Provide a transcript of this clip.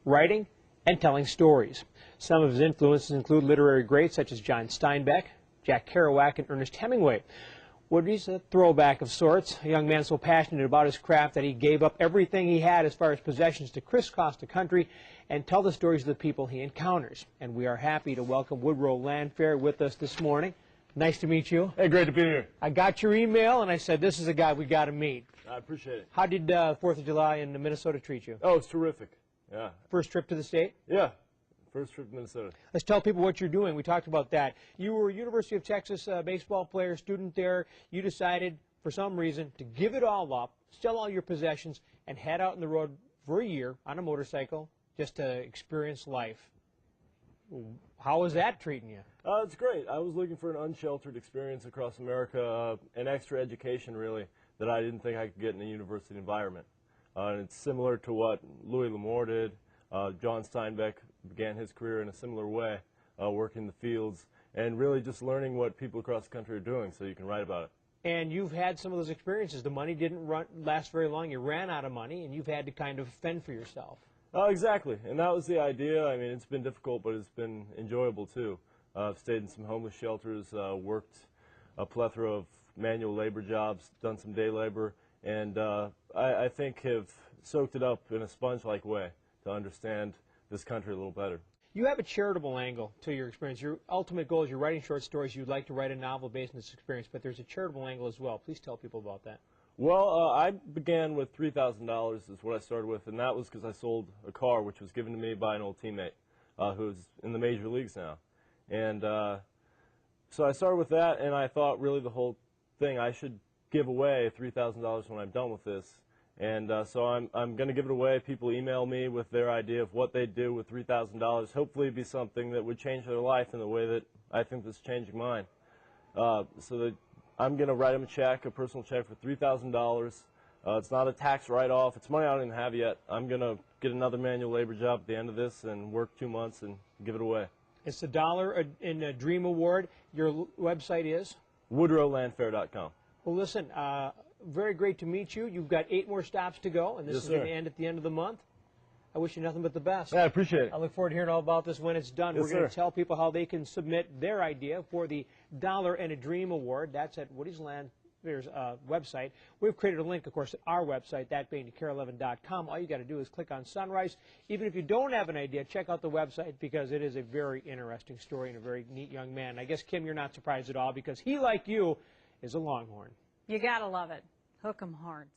writing, and telling stories. Some of his influences include literary greats such as John Steinbeck, Jack Kerouac, and Ernest Hemingway. Woody's a throwback of sorts, a young man so passionate about his craft that he gave up everything he had as far as possessions to crisscross the country and tell the stories of the people he encounters. And we are happy to welcome Woodrow Landfair with us this morning. Nice to meet you. Hey, great to be here. I got your email and I said, this is a guy we got to meet. I appreciate it. How did 4th of July in Minnesota treat you? Oh, it's terrific. Yeah. First trip to the state? Yeah. First trip to Minnesota. Let's tell people what you're doing. We talked about that. You were a University of Texas baseball player, student there. You decided, for some reason, to give it all up, sell all your possessions, and head out on the road for a year on a motorcycle just to experience life. How was that treating you? It's great. I was looking for an unsheltered experience across America, an extra education, really, that I didn't think I could get in a university environment. And it's similar to what Louis L'Amour did. John Steinbeck began his career in a similar way, working the fields and really just learning what people across the country are doing so you can write about it. And you've had some of those experiences. The money didn't last very long. You ran out of money, and you've had to kind of fend for yourself. Exactly, and that was the idea. I mean, it's been difficult, but it's been enjoyable, too. I've stayed in some homeless shelters, worked a plethora of manual labor jobs, done some day labor, and I think have soaked it up in a sponge-like way to understand this country a little better. You have a charitable angle to your experience. Your ultimate goal is you're writing short stories. You'd like to write a novel based on this experience, but there's a charitable angle as well. Please tell people about that. Well, I began with $3,000 is what I started with, and that was because I sold a car which was given to me by an old teammate who's in the major leagues now. And so I started with that, and I thought really the whole thing, I should give away $3,000 when I'm done with this. And so I'm going to give it away. People email me with their idea of what they'd do with $3,000. Hopefully it'd be something that would change their life in the way that I think that's changing mine. So that I'm going to write them a check, a personal check for $3,000. It's not a tax write-off. It's money I don't even have yet. I'm going to get another manual labor job at the end of this and work 2 months and give it away. It's the $1 in a Dream Award. Your website is? WoodrowLandfair.com. Well, listen, very great to meet you. You've got 8 more stops to go, and this is going to end at the end of the month. I wish you nothing but the best. Yeah, I appreciate it. I look forward to hearing all about this when it's done. Yes, We're going to tell people how they can submit their idea for the $1 and a Dream Award. That's at Woody's Landfair's website. We've created a link, of course, at our website, that being kare11.com. All you got to do is click on Sunrise. Even if you don't have an idea, check out the website because it is a very interesting story and a very neat young man. I guess, Kim, you're not surprised at all because he, like you, is a Longhorn. You got to love it. Hook 'em horns.